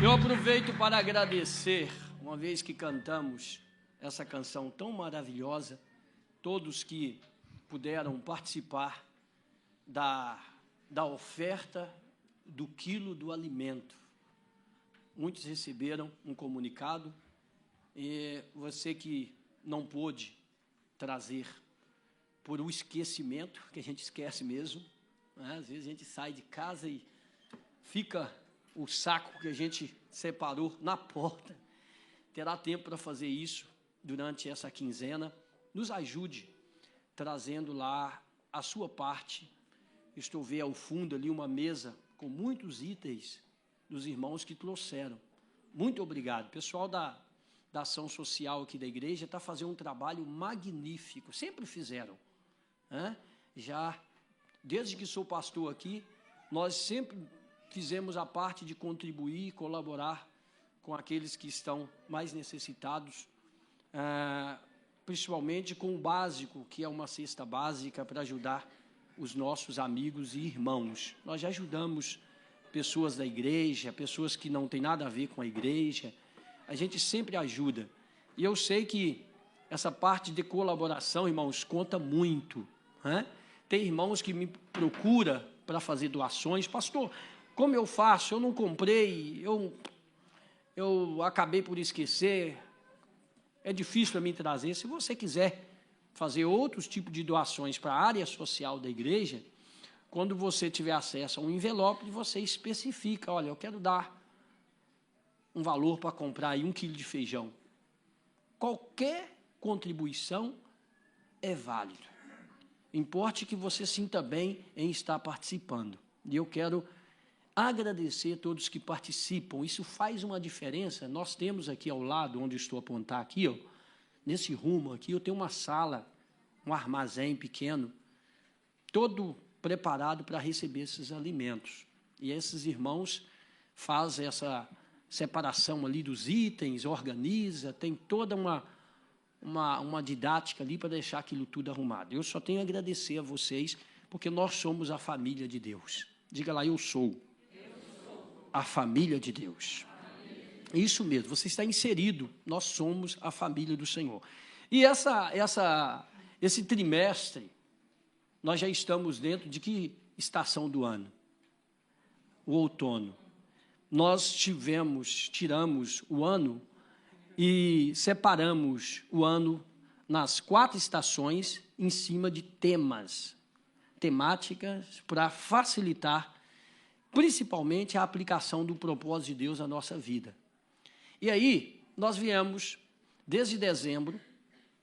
Eu aproveito para agradecer, uma vez que cantamos essa canção tão maravilhosa, todos que puderam participar da oferta do quilo do alimento. Muitos receberam um comunicado, e você que não pôde trazer por um esquecimento, que a gente esquece mesmo, né? Às vezes a gente sai de casa e fica o saco que a gente separou na porta. Terá tempo para fazer isso durante essa quinzena. Nos ajude trazendo lá a sua parte. Estou vendo ao fundo ali uma mesa com muitos itens dos irmãos que trouxeram. Muito obrigado. Pessoal da ação social aqui da igreja está fazendo um trabalho magnífico. Sempre fizeram, né? Já, desde que sou pastor aqui, nós sempre fizemos a parte de contribuir, colaborar com aqueles que estão mais necessitados, principalmente com o básico, que é uma cesta básica para ajudar os nossos amigos e irmãos. Nós já ajudamos pessoas da igreja, pessoas que não têm nada a ver com a igreja, a gente sempre ajuda. E eu sei que essa parte de colaboração, irmãos, conta muito, né? Tem irmãos que me procuram para fazer doações. Pastor, como eu faço? Eu não comprei, eu acabei por esquecer, é difícil para mim trazer. Se você quiser fazer outros tipos de doações para a área social da igreja, quando você tiver acesso a um envelope, você especifica, olha, eu quero dar um valor para comprar aí 1 quilo de feijão. Qualquer contribuição é válida. Importe que você sinta bem em estar participando. E eu quero agradecer a todos que participam. Isso faz uma diferença. Nós temos aqui ao lado, onde estou a apontar aqui, ó, nesse rumo aqui, eu tenho uma sala, um armazém pequeno, todo preparado para receber esses alimentos. E esses irmãos fazem essa separação ali dos itens, organiza, tem toda uma didática ali para deixar aquilo tudo arrumado. Eu só tenho a agradecer a vocês, porque nós somos a família de Deus. Diga lá, eu sou a família de Deus. Isso mesmo, você está inserido, nós somos a família do Senhor. E esse trimestre, nós já estamos dentro de que estação do ano? O outono. Nós tiramos o ano e separamos o ano nas 4 estações em cima de temáticas para facilitar principalmente a aplicação do propósito de Deus na nossa vida. E aí, nós viemos, desde dezembro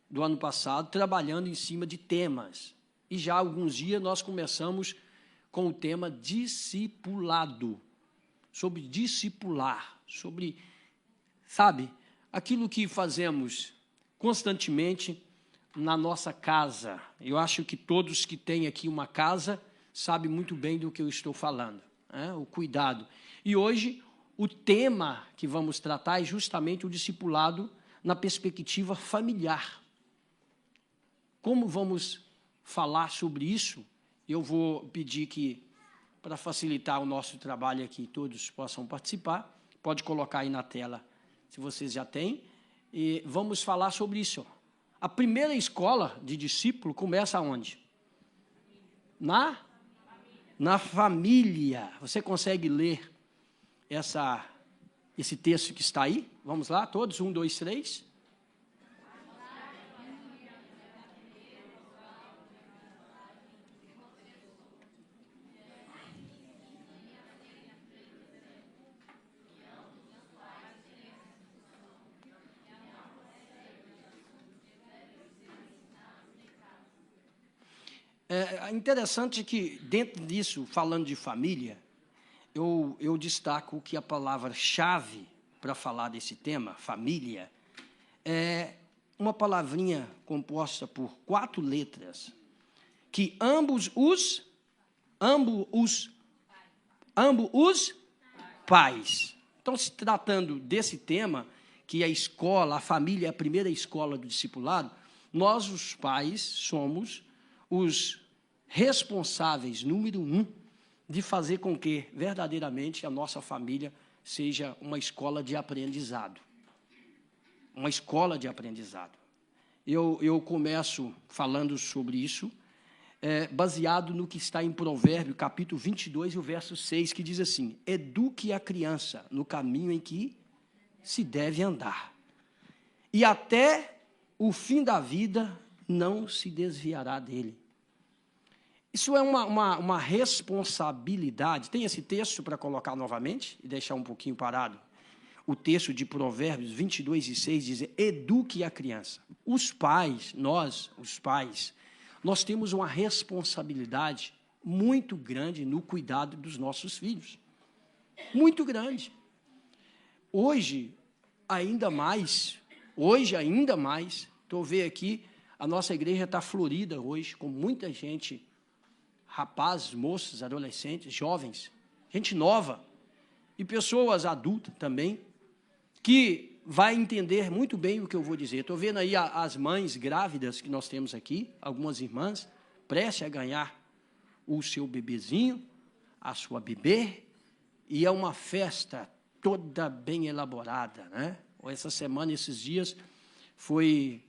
do ano passado, trabalhando em cima de temas. E já há alguns dias nós começamos com o tema discipulado, sobre discipular, sobre, sabe, aquilo que fazemos constantemente na nossa casa. Eu acho que todos que têm aqui uma casa sabem muito bem do que eu estou falando. O cuidado. E hoje, o tema que vamos tratar é justamente o discipulado na perspectiva familiar. Como vamos falar sobre isso? Eu vou pedir que, para facilitar o nosso trabalho aqui, todos possam participar. Pode colocar aí na tela, se vocês já têm. E vamos falar sobre isso. A primeira escola de discípulo começa onde? Na família. Você consegue ler esse texto que está aí? Vamos lá, todos? 1, 2, 3. É interessante que, dentro disso, falando de família, eu destaco que a palavra-chave para falar desse tema, família, é uma palavrinha composta por 4 letras, que ambos os pais. Então, se tratando desse tema, que é a escola, a família é a primeira escola do discipulado, nós, os pais, somos os responsáveis, número 1, de fazer com que, verdadeiramente, a nossa família seja uma escola de aprendizado. Uma escola de aprendizado. Eu começo falando sobre isso, baseado no que está em Provérbios, capítulo 22, e o verso 6, que diz assim: eduque a criança no caminho em que se deve andar, e até o fim da vida não se desviará dele. Isso é uma responsabilidade. Tem esse texto para colocar novamente e deixar um pouquinho parado? O texto de Provérbios 22 e 6 diz: eduque a criança. Os pais, os pais, nós temos uma responsabilidade muito grande no cuidado dos nossos filhos. Muito grande. Hoje, ainda mais, estou vendo aqui, a nossa igreja está florida hoje, com muita gente, rapazes, moças, adolescentes, jovens, gente nova, e pessoas adultas também, que vai entender muito bem o que eu vou dizer. Estou vendo aí as mães grávidas que nós temos aqui, algumas irmãs, prestes a ganhar o seu bebezinho, a sua bebê, e é uma festa toda bem elaborada, né? Essa semana, esses dias, foi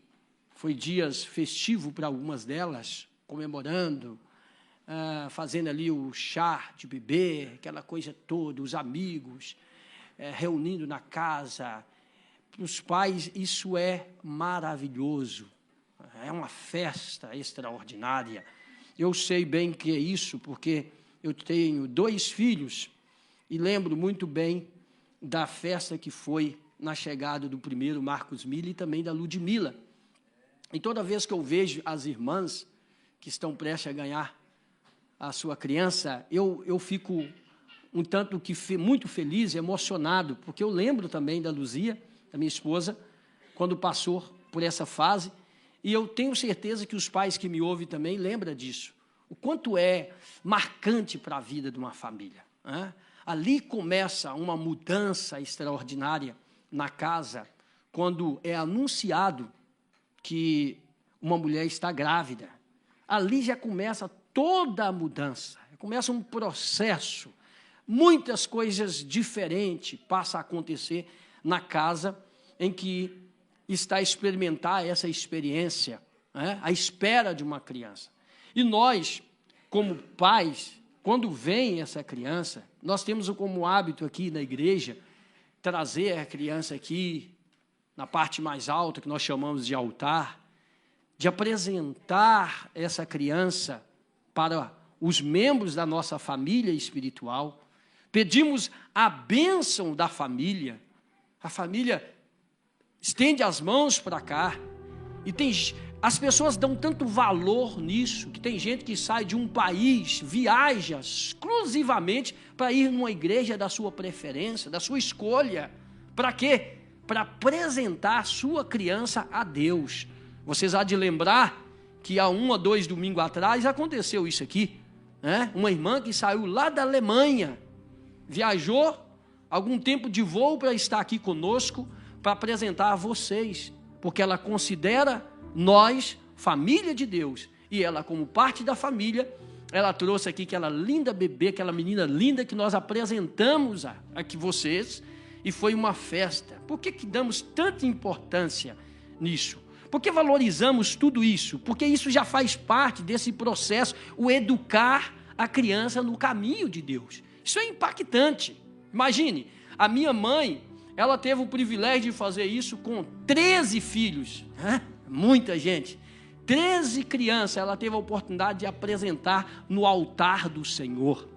dias festivos para algumas delas, comemorando, fazendo ali o chá de bebê, aquela coisa toda, os amigos, reunindo na casa. Para os pais, isso é maravilhoso, é uma festa extraordinária. Eu sei bem que é isso, porque eu tenho 2 filhos e lembro muito bem da festa que foi na chegada do primeiro Marcos Miller e também da Ludmila. E toda vez que eu vejo as irmãs que estão prestes a ganhar a sua criança, eu fico um tanto que muito feliz, emocionado, porque eu lembro também da Luzia, da minha esposa, quando passou por essa fase, e eu tenho certeza que os pais que me ouvem também lembram disso, o quanto é marcante para a vida de uma família, né? Ali começa uma mudança extraordinária na casa, quando é anunciado que uma mulher está grávida. Ali já começa toda a mudança, começa um processo, muitas coisas diferentes passam a acontecer na casa em que está a experimentar essa experiência, né? A espera de uma criança. E nós, como pais, quando vem essa criança, nós temos como hábito aqui na igreja, trazer a criança aqui, na parte mais alta, que nós chamamos de altar, de apresentar essa criança para os membros da nossa família espiritual, pedimos a bênção da família, a família estende as mãos para cá, e as pessoas dão tanto valor nisso, que tem gente que sai de um país, viaja exclusivamente para ir numa igreja da sua preferência, da sua escolha. Para quê? Para apresentar a sua criança a Deus. Vocês há de lembrar que há 1 ou 2 domingos atrás aconteceu isso aqui, né? Uma irmã que saiu lá da Alemanha, viajou algum tempo de voo para estar aqui conosco, para apresentar a vocês, porque ela considera nós família de Deus, e ela, como parte da família, ela trouxe aqui aquela linda bebê, aquela menina linda que nós apresentamos aqui vocês, e foi uma festa. Por que damos tanta importância nisso? Por que valorizamos tudo isso? Porque isso já faz parte desse processo, o educar a criança no caminho de Deus. Isso é impactante. Imagine, a minha mãe, ela teve o privilégio de fazer isso com 13 filhos, né? Muita gente, 13 crianças, ela teve a oportunidade de apresentar no altar do Senhor,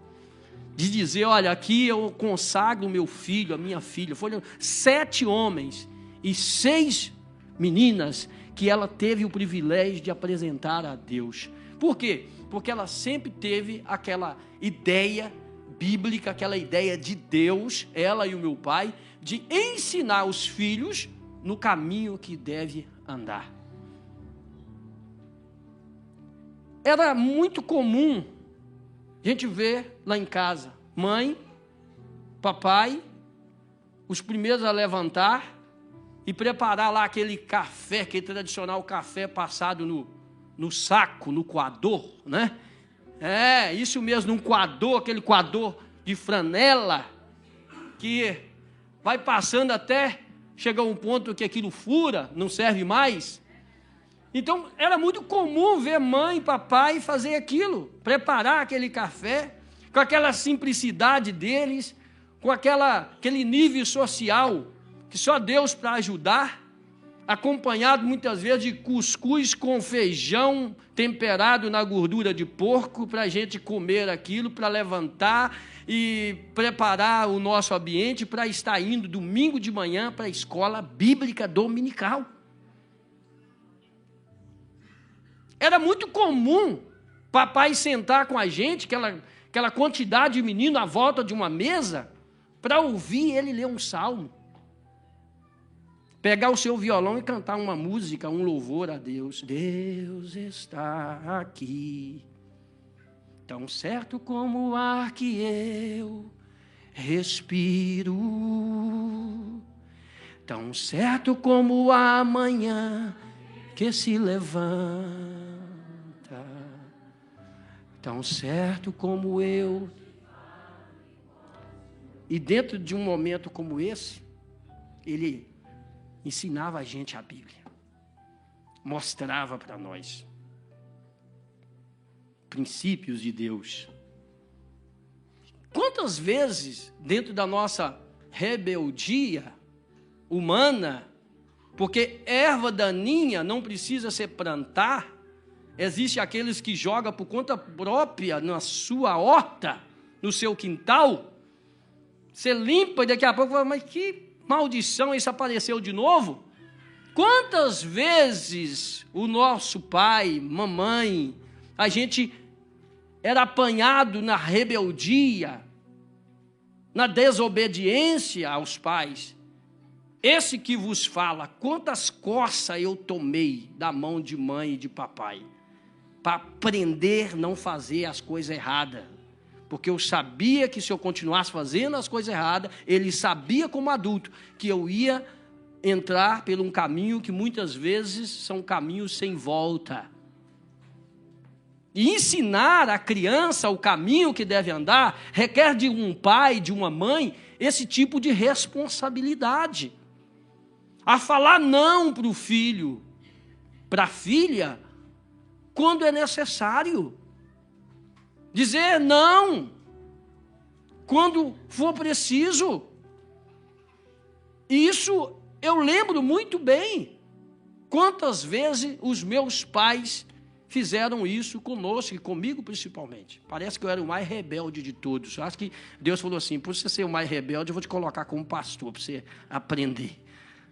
de dizer, olha, aqui eu consagro o meu filho, a minha filha. Foram 7 homens e 6 meninas que ela teve o privilégio de apresentar a Deus. Por quê? Porque ela sempre teve aquela ideia bíblica, aquela ideia de Deus, ela e o meu pai, de ensinar os filhos no caminho que deve andar. Era muito comum a gente ver lá em casa, mãe, papai, os primeiros a levantar e preparar lá aquele café, aquele tradicional café passado no saco, no coador, né? Isso mesmo, num coador, aquele coador de franela, que vai passando até chegar um ponto que aquilo fura, não serve mais. Então, era muito comum ver mãe e papai fazer aquilo, preparar aquele café, com aquela simplicidade deles, com aquele nível social, que só Deus para ajudar, acompanhado muitas vezes de cuscuz com feijão temperado na gordura de porco, para a gente comer aquilo, para levantar e preparar o nosso ambiente para estar indo domingo de manhã para a escola bíblica dominical. Era muito comum papai sentar com a gente, aquela quantidade de menino à volta de uma mesa, para ouvir ele ler um salmo. Pegar o seu violão e cantar uma música, um louvor a Deus. Deus está aqui, tão certo como o ar que eu respiro, tão certo como a manhã que se levanta, tão certo como eu. E dentro de um momento como esse, ele ensinava a gente a Bíblia, mostrava para nós princípios de Deus. Quantas vezes, dentro da nossa rebeldia humana, porque erva daninha não precisa se plantar, existe aqueles que jogam por conta própria na sua horta, no seu quintal, você limpa e daqui a pouco fala, mas que maldição, isso apareceu de novo? Quantas vezes o nosso pai, mamãe, a gente era apanhado na rebeldia, na desobediência aos pais. Esse que vos fala, quantas coças eu tomei da mão de mãe e de papai, para aprender a não fazer as coisas erradas. Porque eu sabia que se eu continuasse fazendo as coisas erradas, ele sabia como adulto que eu ia entrar por um caminho que muitas vezes são caminhos sem volta. E ensinar a criança o caminho que deve andar requer de um pai, de uma mãe, esse tipo de responsabilidade. A falar não para o filho, para a filha, quando é necessário. Dizer não, quando for preciso. Isso eu lembro muito bem. Quantas vezes os meus pais fizeram isso conosco e comigo principalmente. Parece que eu era o mais rebelde de todos. Eu acho que Deus falou assim, por você ser o mais rebelde, eu vou te colocar como pastor, para você aprender.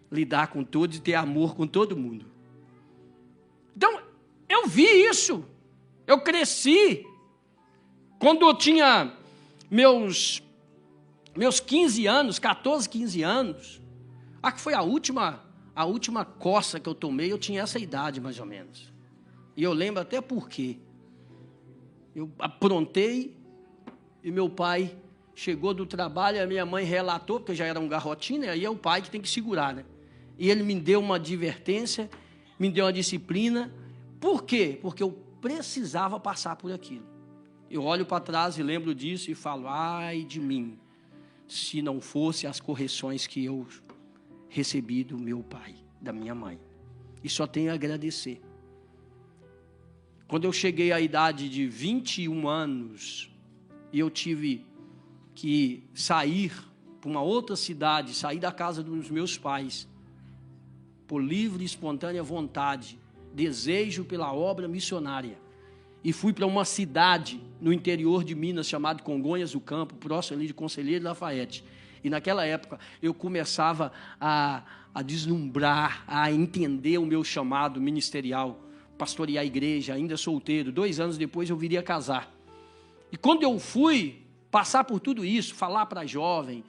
Lidar com todos e ter amor com todo mundo. Então, eu vi isso. Eu cresci. Quando eu tinha meus 15 anos, 14, 15 anos, acho que foi a última coça que eu tomei, eu tinha essa idade mais ou menos. E eu lembro até por quê. Eu aprontei e meu pai chegou do trabalho, a minha mãe relatou, porque eu já era um garrotinho, né? Aí é o pai que tem que segurar, né? E ele me deu uma advertência, me deu uma disciplina. Por quê? Porque eu precisava passar por aquilo. Eu olho para trás e lembro disso e falo, ai de mim, se não fosse as correções que eu recebi do meu pai, da minha mãe. E só tenho a agradecer. Quando eu cheguei à idade de 21 anos, e eu tive que sair para uma outra cidade, sair da casa dos meus pais, por livre e espontânea vontade, desejo pela obra missionária, e fui para uma cidade no interior de Minas, chamada Congonhas do Campo, próximo ali de Conselheiro Lafayette. E naquela época eu começava a deslumbrar, a entender o meu chamado ministerial, pastorear a igreja, ainda solteiro. 2 anos depois eu viria casar. E quando eu fui passar por tudo isso, falar para jovem,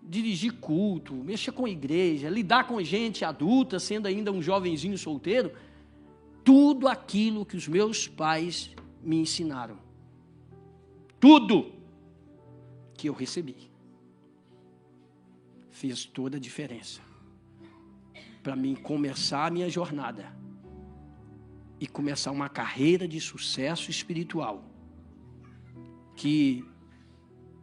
dirigir culto, mexer com a igreja, lidar com gente adulta, sendo ainda um jovenzinho solteiro, tudo aquilo que os meus pais me ensinaram, tudo que eu recebi, fez toda a diferença para mim começar a minha jornada e começar uma carreira de sucesso espiritual que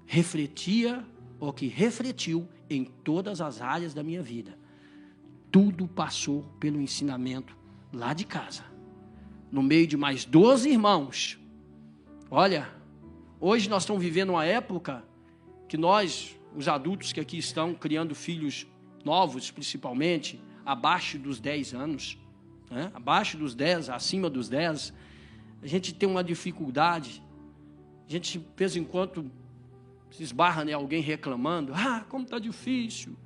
refletia ou que refletiu em todas as áreas da minha vida. Tudo passou pelo ensinamento lá de casa, no meio de mais 12 irmãos. Olha, hoje nós estamos vivendo uma época que nós, os adultos que aqui estão criando filhos novos, principalmente, abaixo dos 10 anos, né? Abaixo dos 10, acima dos 10, a gente tem uma dificuldade. A gente, de vez em quando, se esbarra, né, alguém reclamando, como está difícil,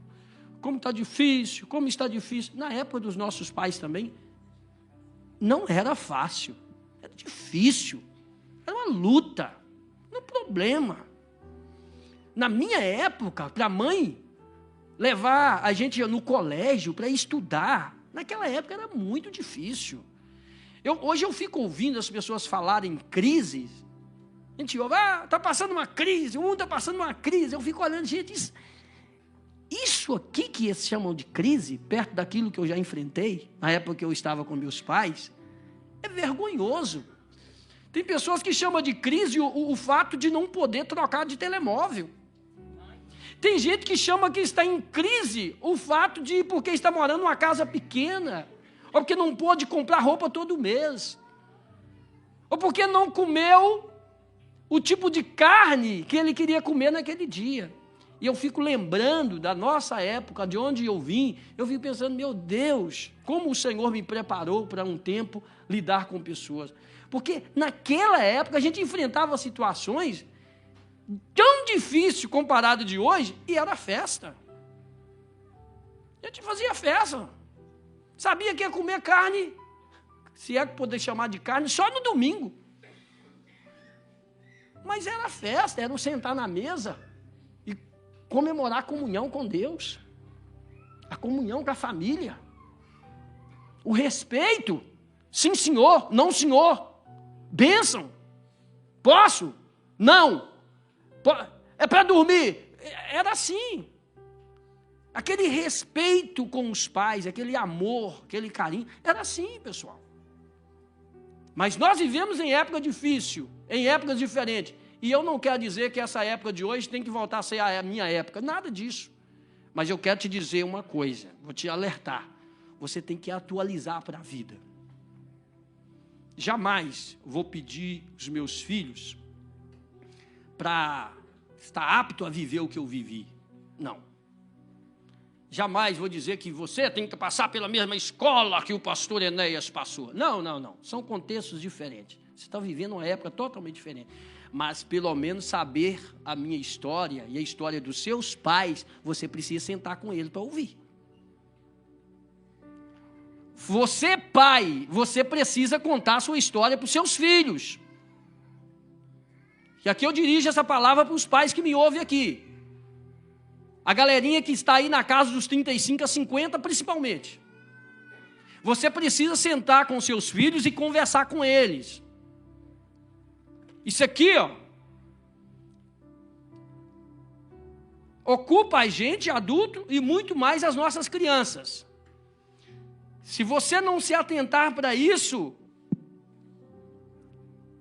como está difícil, como está difícil. Na época dos nossos pais também, não era fácil, era difícil, era uma luta, um problema. Na minha época, para a mãe levar a gente no colégio para estudar, naquela época era muito difícil. Hoje eu fico ouvindo as pessoas falarem em crises. A gente ouve, está passando uma crise, o mundo está passando uma crise. Eu fico olhando, gente, isso aqui que eles chamam de crise, perto daquilo que eu já enfrentei, na época que eu estava com meus pais, é vergonhoso. Tem pessoas que chamam de crise o fato de não poder trocar de telemóvel. Tem gente que chama que está em crise o fato de porque está morando numa casa pequena, ou porque não pôde comprar roupa todo mês, ou porque não comeu o tipo de carne que ele queria comer naquele dia. E eu fico lembrando da nossa época, de onde eu vim, eu fico pensando, meu Deus, como o Senhor me preparou para um tempo lidar com pessoas. Porque naquela época a gente enfrentava situações tão difíceis comparado de hoje, e era festa. A gente fazia festa. Sabia que ia comer carne, se é que poder chamar de carne, só no domingo. Mas era festa, era um sentar na mesa e comemorar a comunhão com Deus, a comunhão com a família, o respeito, sim senhor, não senhor, bênção, posso, não, é para dormir, era assim, aquele respeito com os pais, aquele amor, aquele carinho, era assim, pessoal. Mas nós vivemos em época difícil, em épocas diferentes. E eu não quero dizer que essa época de hoje tem que voltar a ser a minha época. Nada disso. Mas eu quero te dizer uma coisa, vou te alertar. Você tem que atualizar para a vida. Jamais vou pedir os meus filhos para estar apto a viver o que eu vivi. Não. Jamais vou dizer que você tem que passar pela mesma escola que o pastor Enéas passou. Não, não, não. São contextos diferentes. Você está vivendo uma época totalmente diferente. Mas, pelo menos, saber a minha história e a história dos seus pais, você precisa sentar com ele para ouvir. Você, pai, você precisa contar a sua história para os seus filhos. E aqui eu dirijo essa palavra para os pais que me ouvem aqui. A galerinha que está aí na casa dos 35 a 50, principalmente. Você precisa sentar com seus filhos e conversar com eles. Isso aqui, ocupa a gente, adulto, e muito mais as nossas crianças. Se você não se atentar para isso,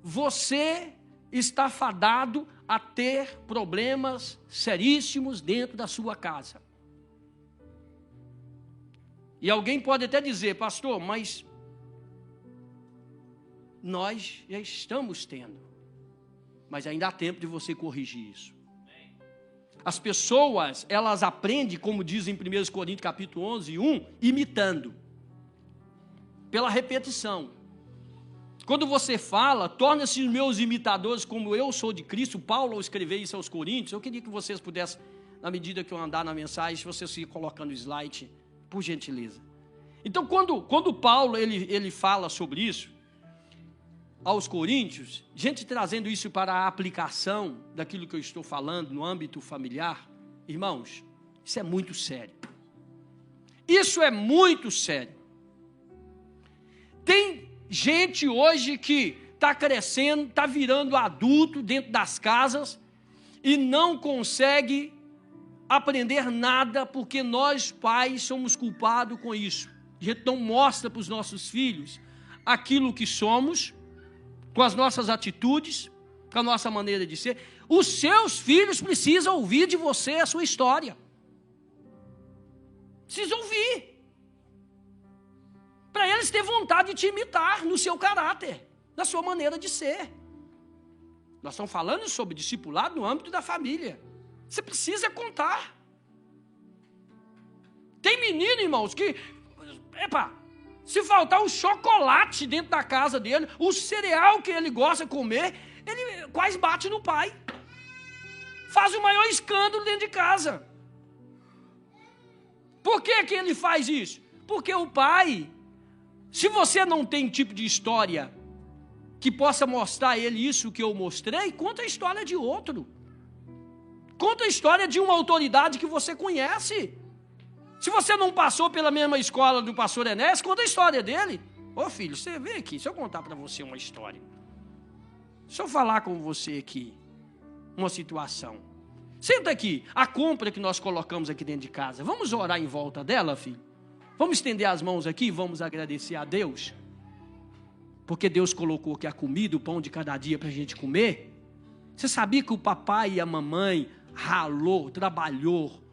você está fadado a ter problemas seríssimos dentro da sua casa. E alguém pode até dizer, pastor, mas nós já estamos tendo. Mas ainda há tempo de você corrigir isso. As pessoas, elas aprendem, como diz em 1 Coríntios capítulo 11, 1, imitando. Pela repetição. Quando você fala, torna-se os meus imitadores como eu sou de Cristo. Paulo, ao escrever isso aos Coríntios, eu queria que vocês pudessem, na medida que eu andar na mensagem, vocês se colocando o slide, por gentileza. Então, quando Paulo ele fala sobre isso, aos Coríntios, gente trazendo isso para a aplicação daquilo que eu estou falando no âmbito familiar, irmãos, isso é muito sério. Isso é muito sério. Tem gente hoje que está crescendo, está virando adulto dentro das casas e não consegue aprender nada porque nós pais somos culpados com isso. A gente não mostra para os nossos filhos aquilo que somos, com as nossas atitudes, com a nossa maneira de ser. Os seus filhos precisam ouvir de você a sua história. Precisam ouvir. Para eles ter vontade de te imitar no seu caráter, na sua maneira de ser. Nós estamos falando sobre discipulado no âmbito da família. Você precisa contar. Tem menino, irmãos, que... se faltar um chocolate dentro da casa dele, o cereal que ele gosta de comer, ele quase bate no pai. Faz o maior escândalo dentro de casa. Por que que ele faz isso? Porque o pai, se você não tem tipo de história que possa mostrar a ele isso que eu mostrei, conta a história de outro. Conta a história de uma autoridade que você conhece. Se você não passou pela mesma escola do pastor Enéas, conta a história dele. Ô filho, você vem aqui, se eu contar para você uma história. Se eu falar com você aqui, uma situação. Senta aqui, a compra que nós colocamos aqui dentro de casa. Vamos orar em volta dela, filho? Vamos estender as mãos aqui e vamos agradecer a Deus? Porque Deus colocou aqui a comida, o pão de cada dia para a gente comer. Você sabia que o papai e a mamãe ralou, trabalhou,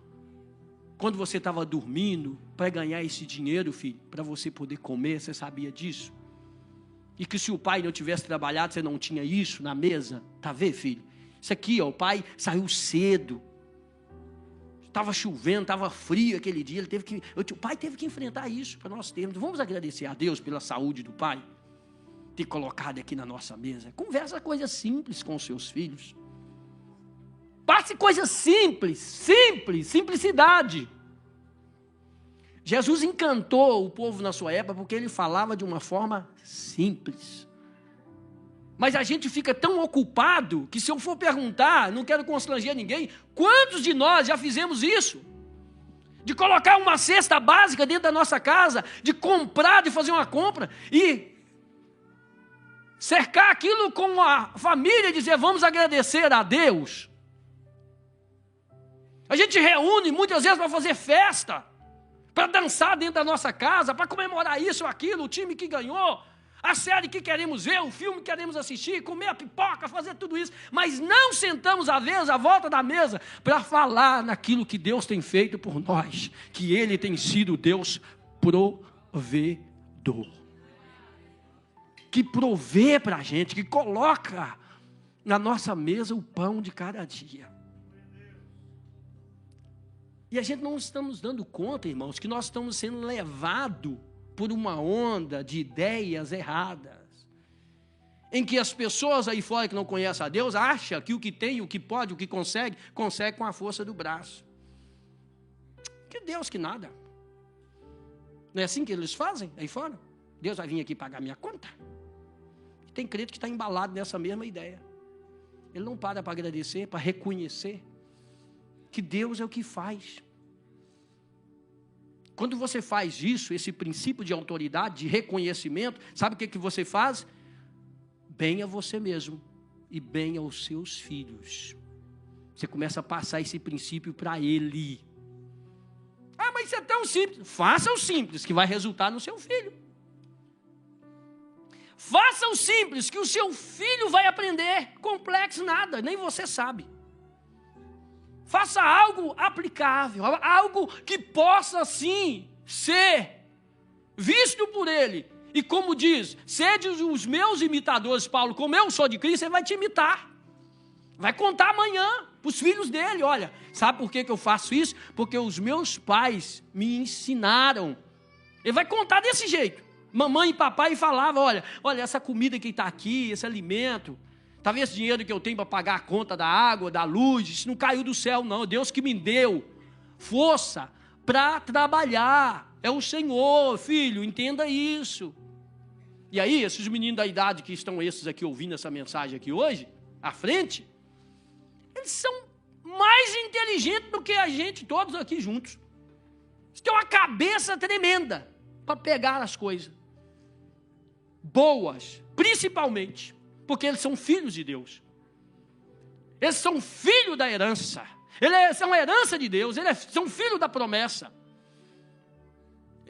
quando você estava dormindo, para ganhar esse dinheiro, filho, para você poder comer? Você sabia disso? E que se o pai não tivesse trabalhado, você não tinha isso na mesa? Tá vendo, filho? Isso aqui, ó, o pai saiu cedo. Estava chovendo, estava frio aquele dia. O pai teve que enfrentar isso para nós termos. Vamos agradecer a Deus pela saúde do pai, ter colocado aqui na nossa mesa. Conversa coisas simples com os seus filhos. Passe coisas simples, simplicidade. Jesus encantou o povo na sua época porque ele falava de uma forma simples. Mas a gente fica tão ocupado que se eu for perguntar, não quero constranger ninguém, quantos de nós já fizemos isso? De colocar uma cesta básica dentro da nossa casa, de comprar, de fazer uma compra e cercar aquilo com a família e dizer, vamos agradecer a Deus. A gente reúne muitas vezes para fazer festa, para dançar dentro da nossa casa, para comemorar isso ou aquilo, o time que ganhou, a série que queremos ver, o filme que queremos assistir, comer a pipoca, fazer tudo isso, mas não sentamos à vez à volta da mesa para falar naquilo que Deus tem feito por nós, que Ele tem sido Deus provedor, que provê para a gente, que coloca na nossa mesa o pão de cada dia. E a gente não estamos dando conta, irmãos, que nós estamos sendo levados por uma onda de ideias erradas, em que as pessoas aí fora que não conhecem a Deus, acham que o que tem, o que pode, o que consegue, consegue com a força do braço. Que Deus que nada. Não é assim que eles fazem aí fora? Deus vai vir aqui pagar minha conta? E tem crente que está embalado nessa mesma ideia. Ele não para agradecer, para reconhecer que Deus é o que faz. Quando você faz isso, esse princípio de autoridade, de reconhecimento, sabe o que você faz? Bem a você mesmo e bem aos seus filhos. Você começa a passar esse princípio para ele. Ah, mas isso é tão simples. Faça o simples, que vai resultar no seu filho. Faça o simples, que o seu filho vai aprender. Complexo nada, nem você sabe. Faça algo aplicável, algo que possa, sim, ser visto por ele. E como diz, sede os meus imitadores, Paulo, como eu sou de Cristo, ele vai te imitar. Vai contar amanhã para os filhos dele, olha, sabe por que eu faço isso? Porque os meus pais me ensinaram. Ele vai contar desse jeito. Mamãe e papai falavam, olha, essa comida que está aqui, esse alimento... Talvez esse dinheiro que eu tenho para pagar a conta da água, da luz, isso não caiu do céu, não. Deus que me deu força para trabalhar. É o Senhor, filho, entenda isso. E aí, esses meninos da idade que estão esses aqui ouvindo essa mensagem aqui hoje, à frente, eles são mais inteligentes do que a gente, todos aqui juntos. Eles têm uma cabeça tremenda para pegar as coisas. Boas, principalmente. Porque eles são filhos de Deus. Eles são filhos da herança. Eles são herança de Deus. Eles são filhos da promessa.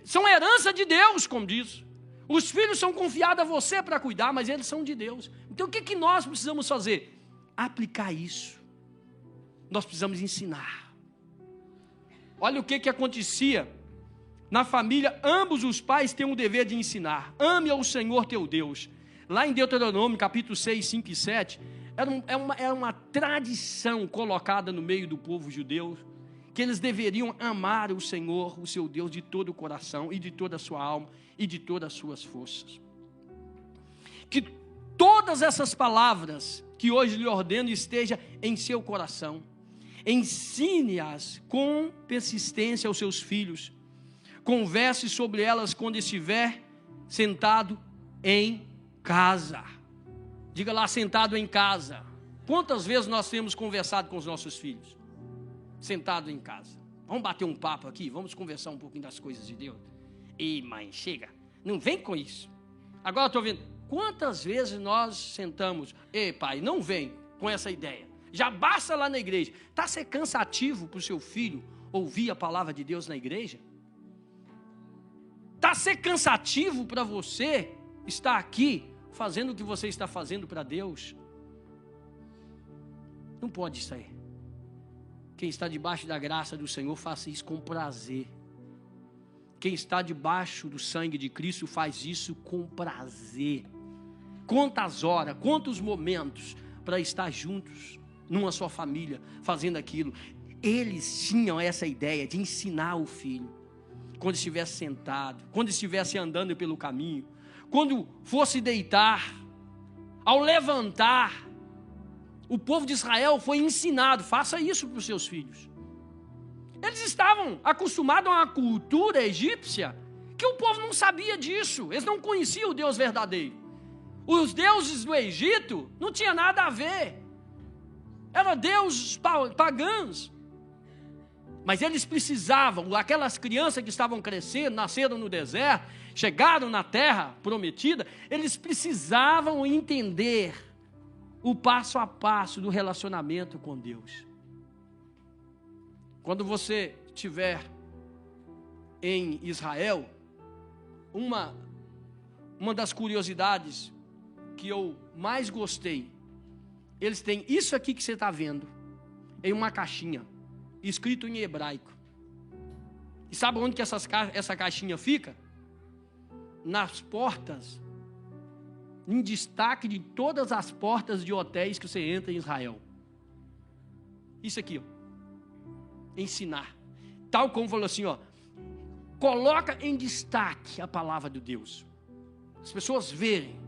São herança de Deus, como diz. Os filhos são confiados a você para cuidar, mas eles são de Deus. Então o que nós precisamos fazer? aplicar isso. Nós precisamos ensinar. Olha o que acontecia na família. Ambos os pais têm um dever de ensinar. Ame ao Senhor teu Deus. Lá em Deuteronômio, capítulo 6, 5 e 7, era uma tradição colocada no meio do povo judeu, que eles deveriam amar o Senhor, o seu Deus, de todo o coração, e de toda a sua alma, e de todas as suas forças. Que todas essas palavras que hoje lhe ordeno esteja em seu coração. Ensine-as com persistência aos seus filhos. Converse sobre elas quando estiver sentado em casa. Diga lá, sentado em casa. Quantas vezes nós temos conversado com os nossos filhos? Sentado em casa. Vamos bater um papo aqui? Vamos conversar um pouquinho das coisas de Deus? Ei, mãe, chega. Não vem com isso. Agora eu estou vendo. Quantas vezes nós sentamos? Ei, pai, não vem com essa ideia. Já basta lá na igreja. Está sendo cansativo para o seu filho ouvir a palavra de Deus na igreja? Está sendo cansativo para você estar aqui fazendo o que você está fazendo para Deus? Não pode sair. Quem está debaixo da graça do Senhor, faça isso com prazer. Quem está debaixo do sangue de Cristo, faz isso com prazer. Quantas horas, quantos momentos para estar juntos, numa só família, fazendo aquilo. Eles tinham essa ideia de ensinar o filho, quando estivesse sentado, quando estivesse andando pelo caminho, quando fosse deitar, ao levantar. O povo de Israel foi ensinado, faça isso para os seus filhos. Eles estavam acostumados a uma cultura egípcia, que o povo não sabia disso, eles não conheciam o Deus verdadeiro. Os deuses do Egito não tinha nada a ver, eram deuses pagãos. Mas eles precisavam, aquelas crianças que estavam crescendo, nasceram no deserto, chegaram na terra prometida, eles precisavam entender o passo a passo do relacionamento com Deus. Quando você estiver em Israel, uma das curiosidades que eu mais gostei, eles têm isso aqui que você está vendo, em uma caixinha, escrito em hebraico. E sabe onde que essa caixinha fica? Nas portas, em destaque de todas as portas de hotéis que você entra em Israel. Isso aqui, ó. Ensinar. Tal como falou assim, ó. Coloca em destaque a palavra de Deus. As pessoas verem.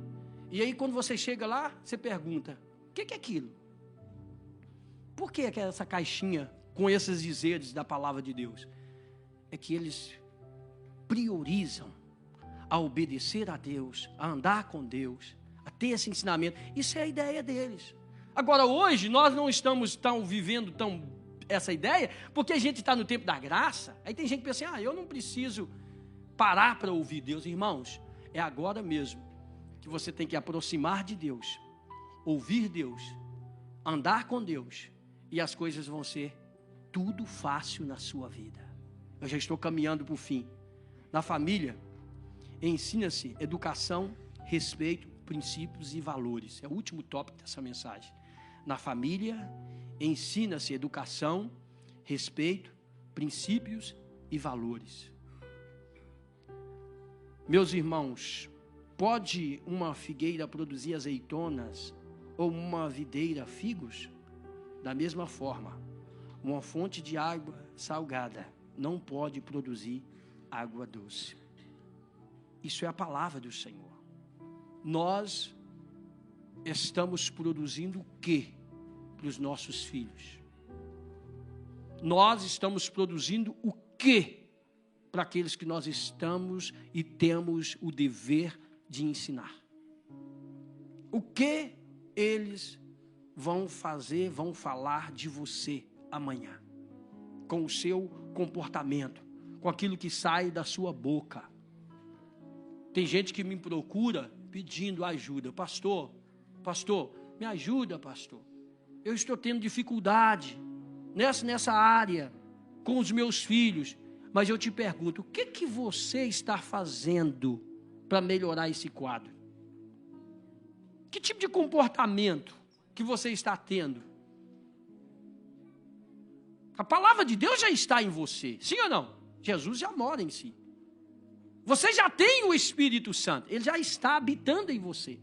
E aí quando você chega lá, você pergunta, o que é aquilo? Por que é essa caixinha com esses dizeres da palavra de Deus? É que eles priorizam a obedecer a Deus, a andar com Deus, a ter esse ensinamento. Isso é a ideia deles. Agora hoje nós não estamos vivendo essa ideia, porque a gente está no tempo da graça. Aí tem gente que pensa assim, eu não preciso parar para ouvir Deus. Irmãos, é agora mesmo que você tem que aproximar de Deus, ouvir Deus, andar com Deus, e as coisas vão ser tudo fácil na sua vida. Eu já estou caminhando para o fim. Na família, ensina-se educação, respeito, princípios e valores. É o último tópico dessa mensagem. Na família, ensina-se educação, respeito, princípios e valores. Meus irmãos, pode uma figueira produzir azeitonas ou uma videira figos? Da mesma forma, uma fonte de água salgada não pode produzir água doce. Isso é a palavra do Senhor. Nós estamos produzindo o quê para os nossos filhos? Nós estamos produzindo o quê para aqueles que nós estamos e temos o dever de ensinar? O que eles vão fazer, vão falar de você amanhã? Com o seu comportamento, com aquilo que sai da sua boca. Tem gente que me procura pedindo ajuda. Pastor, me ajuda, pastor. Eu estou tendo dificuldade nessa área com os meus filhos. Mas eu te pergunto, o que você está fazendo para melhorar esse quadro? Que tipo de comportamento que você está tendo? A palavra de Deus já está em você, sim ou não? Jesus já mora em si. Você já tem o Espírito Santo, ele já está habitando em você.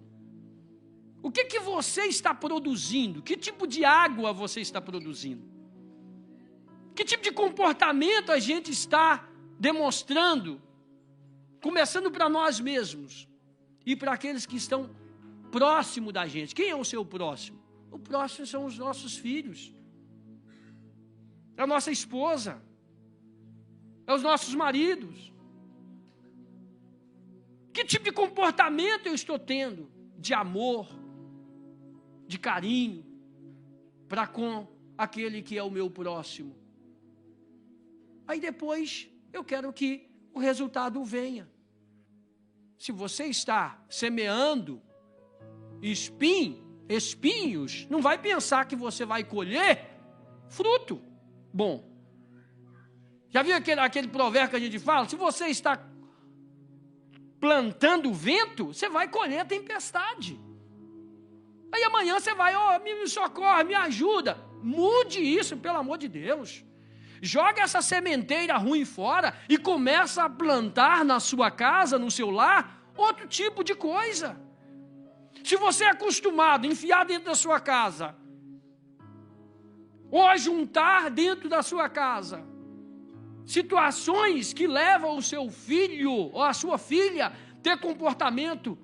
O que você está produzindo? Que tipo de água você está produzindo? Que tipo de comportamento a gente está demonstrando? Começando para nós mesmos e para aqueles que estão próximo da gente. Quem é o seu próximo? O próximo são os nossos filhos. É a nossa esposa. É os nossos maridos. Que tipo de comportamento eu estou tendo? De amor, de carinho, para com aquele que é o meu próximo. Aí depois eu quero que o resultado venha. Se você está semeando espinhos, não vai pensar que você vai colher fruto bom. Já viu aquele provérbio que a gente fala? Se você está plantando vento, você vai colher tempestade. Aí amanhã você vai, me socorre, me ajuda. Mude isso, pelo amor de Deus. Joga essa sementeira ruim fora e começa a plantar na sua casa, no seu lar, outro tipo de coisa. Se você é acostumado a enfiar dentro da sua casa, ou a juntar dentro da sua casa, situações que levam o seu filho ou a sua filha a ter comportamento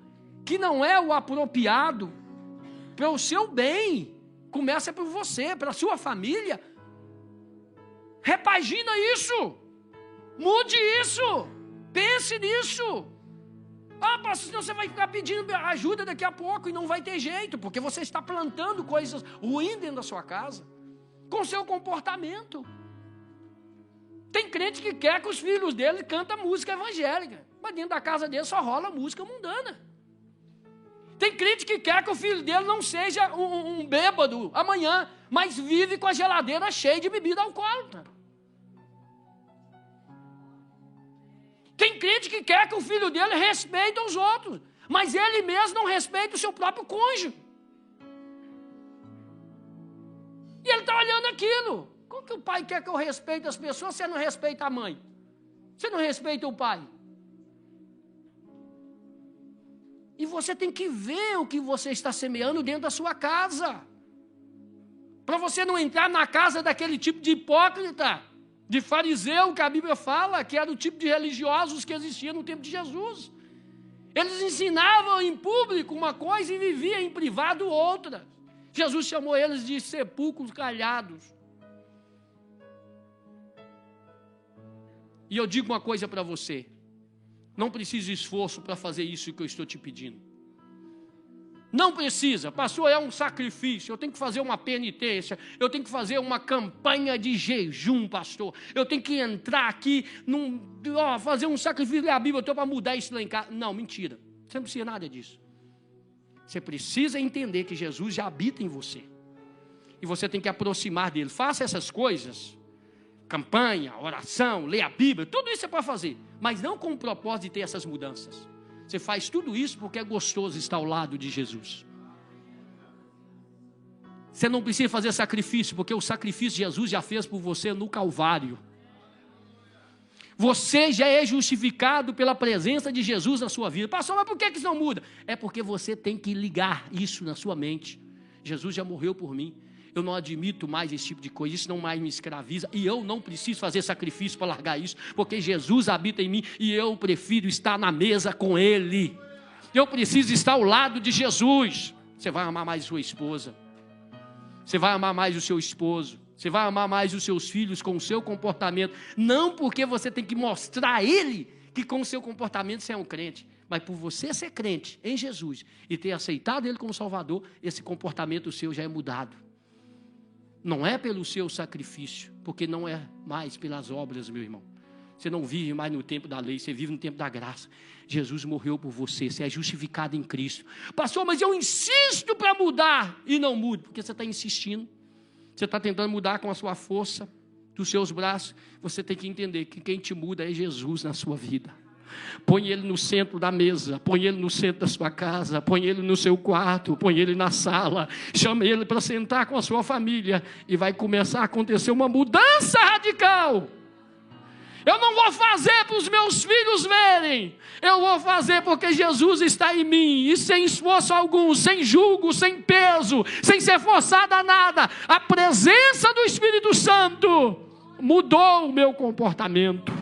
que não é o apropriado para o seu bem, começa por você, para a sua família. Repagina isso, mude isso, pense nisso. Pastor, senão você vai ficar pedindo ajuda daqui a pouco e não vai ter jeito, porque você está plantando coisas ruins dentro da sua casa, com seu comportamento. Tem crente que quer que os filhos dele cantem música evangélica, mas dentro da casa dele só rola música mundana. Tem crente que quer que o filho dele não seja um bêbado amanhã, mas vive com a geladeira cheia de bebida alcoólica. Tem crente que quer que o filho dele respeite os outros, mas ele mesmo não respeita o seu próprio cônjuge. E ele está olhando aquilo. Como que o pai quer que eu respeite as pessoas se você não respeita a mãe? Você não respeita o pai? E você tem que ver o que você está semeando dentro da sua casa. Para você não entrar na casa daquele tipo de hipócrita, de fariseu, que a Bíblia fala, que era o tipo de religiosos que existia no tempo de Jesus. Eles ensinavam em público uma coisa e viviam em privado outra. Jesus chamou eles de sepulcros calhados. E eu digo uma coisa para você. Não precisa de esforço para fazer isso que eu estou te pedindo. Não precisa. Pastor, é um sacrifício. Eu tenho que fazer uma penitência. Eu tenho que fazer uma campanha de jejum, pastor. Eu tenho que entrar aqui, fazer um sacrifício da Bíblia. Eu estou para mudar isso lá em casa. Não, mentira. Você não precisa nada disso. Você precisa entender que Jesus já habita em você. E você tem que aproximar dele. Faça essas coisas. Campanha, oração, ler a Bíblia, tudo isso você pode fazer, mas não com o propósito de ter essas mudanças. Você faz tudo isso porque é gostoso estar ao lado de Jesus. Você não precisa fazer sacrifício, porque o sacrifício Jesus já fez por você no Calvário. Você já é justificado pela presença de Jesus na sua vida. Pastor, mas por que isso não muda? É porque você tem que ligar isso na sua mente. Jesus já morreu por mim. Eu não admito mais esse tipo de coisa, isso não mais me escraviza, e eu não preciso fazer sacrifício para largar isso, porque Jesus habita em mim, e eu prefiro estar na mesa com Ele. Eu preciso estar ao lado de Jesus. Você vai amar mais sua esposa, você vai amar mais o seu esposo, você vai amar mais os seus filhos com o seu comportamento, não porque você tem que mostrar a Ele que com o seu comportamento você é um crente, mas por você ser crente em Jesus, e ter aceitado Ele como Salvador, esse comportamento seu já é mudado. Não é pelo seu sacrifício, porque não é mais pelas obras, meu irmão. Você não vive mais no tempo da lei, você vive no tempo da graça. Jesus morreu por você, você é justificado em Cristo. Pastor, mas eu insisto para mudar, e não mude, porque você está insistindo. Você está tentando mudar com a sua força, dos seus braços. Você tem que entender que quem te muda é Jesus na sua vida. Põe ele no centro da mesa, põe ele no centro da sua casa, põe ele no seu quarto, põe ele na sala, chama ele para sentar com a sua família e vai começar a acontecer uma mudança radical. Eu não vou fazer para os meus filhos verem, eu vou fazer porque Jesus está em mim, e sem esforço algum, sem julgo, sem peso, sem ser forçado a nada. A presença do Espírito Santo mudou o meu comportamento.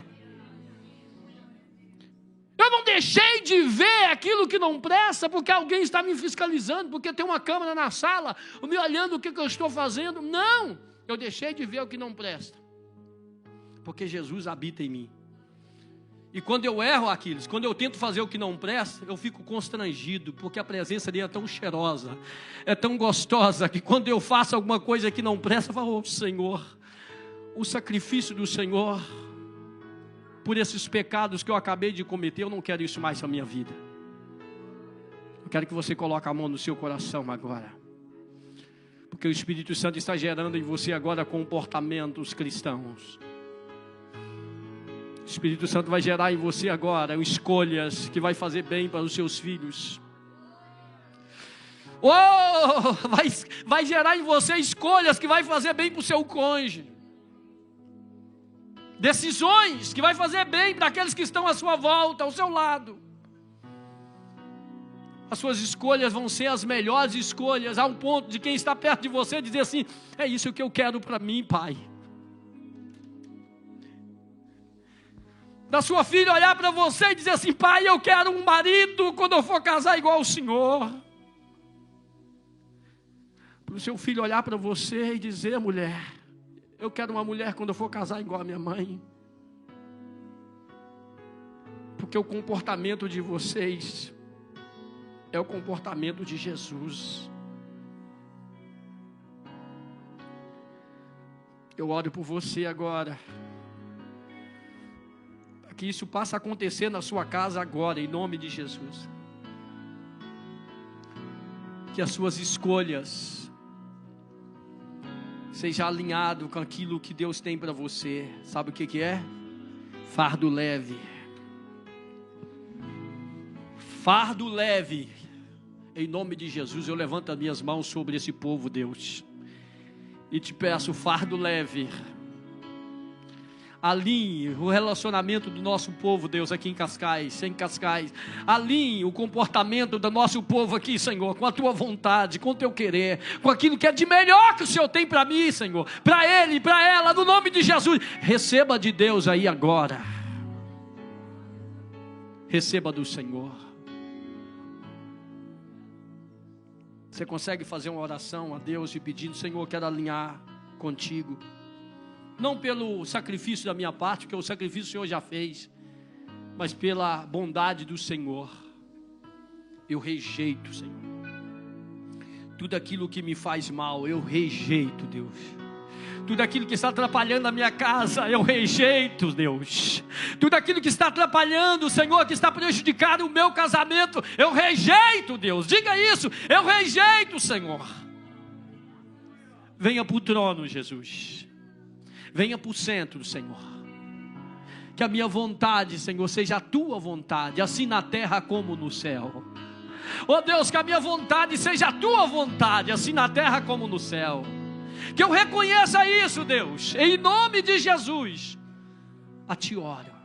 Eu não deixei de ver aquilo que não presta porque alguém está me fiscalizando, porque tem uma câmera na sala me olhando o que eu estou fazendo. Não, eu deixei de ver o que não presta porque Jesus habita em mim. E quando eu erro, Aquiles, quando eu tento fazer o que não presta, eu fico constrangido, porque a presença dele é tão cheirosa, é tão gostosa, que quando eu faço alguma coisa que não presta, eu falo: oh, Senhor, o sacrifício do Senhor por esses pecados que eu acabei de cometer, eu não quero isso mais na minha vida. Eu quero que você coloque a mão no seu coração agora, porque o Espírito Santo está gerando em você agora comportamentos cristãos. O Espírito Santo vai gerar em você agora escolhas que vai fazer bem para os seus filhos. Vai gerar em você escolhas que vai fazer bem para o seu cônjuge. Decisões que vai fazer bem para aqueles que estão à sua volta, ao seu lado. As suas escolhas vão ser as melhores escolhas, a um ponto de quem está perto de você dizer assim: é isso que eu quero para mim, pai. Da sua filha olhar para você e dizer assim: pai, eu quero um marido quando eu for casar igual ao Senhor. Para o seu filho olhar para você e dizer: mulher, eu quero uma mulher quando eu for casar igual a minha mãe. Porque o comportamento de vocês é o comportamento de Jesus. Eu oro por você agora, que isso passe a acontecer na sua casa agora, em nome de Jesus. Que as suas escolhas seja alinhado com aquilo que Deus tem para você. Sabe o que é? Fardo leve. Fardo leve. Em nome de Jesus, eu levanto as minhas mãos sobre esse povo, Deus, e te peço fardo leve. Alinhe o relacionamento do nosso povo, Deus, aqui em Cascais, em Cascais. Alinhe o comportamento do nosso povo aqui, Senhor, com a tua vontade, com o teu querer, com aquilo que é de melhor que o Senhor tem para mim, Senhor, para ele, para ela, no nome de Jesus. Receba de Deus aí agora. Receba do Senhor. Você consegue fazer uma oração a Deus e pedindo: Senhor, eu quero alinhar contigo. Não pelo sacrifício da minha parte, porque o sacrifício o Senhor já fez, mas pela bondade do Senhor. Eu rejeito, Senhor, tudo aquilo que me faz mal, eu rejeito, Deus. Tudo aquilo que está atrapalhando a minha casa, eu rejeito, Deus. Tudo aquilo que está atrapalhando, Senhor, que está prejudicando o meu casamento, eu rejeito, Deus. Diga isso: eu rejeito, Senhor. Venha para o trono, Jesus. Venha para o centro, Senhor. Que a minha vontade, Senhor, seja a tua vontade, assim na terra como no céu. Oh Deus, que a minha vontade seja a tua vontade, assim na terra como no céu. Que eu reconheça isso, Deus, em nome de Jesus. A ti oro.